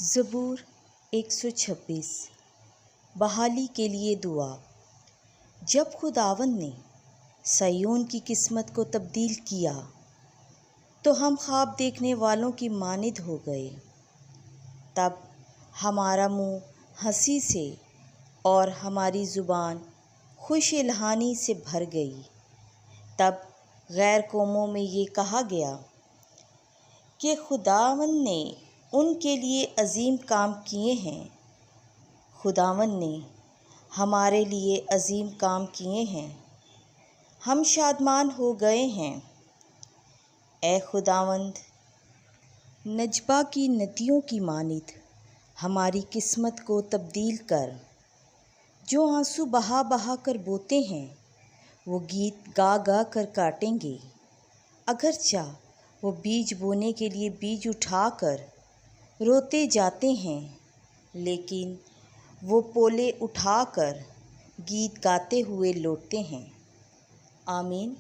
ज़बूर 126 बहाली के लिए दुआ। जब खुदावंद ने सयोन की किस्मत को तब्दील किया तो हम ख्वाब देखने वालों की मानिद हो गए। तब हमारा मुंह हंसी से और हमारी ज़ुबान खुश इल्हानी से भर गई। तब गैर कौमों में ये कहा गया कि खुदावंद ने उनके लिए अजीम काम किए हैं। खुदावंद ने हमारे लिए अजीम काम किए हैं, हम शादमान हो गए हैं। ए खुदावंद, नजबा की नदियों की मानिद हमारी किस्मत को तब्दील कर। जो आंसू बहा बहा कर बोते हैं वो गीत गा गा कर काटेंगे। अगर चाह वो बीज बोने के लिए बीज उठाकर रोते जाते हैं, लेकिन वो पोले उठाकर गीत गाते हुए लौटते हैं। आमीन।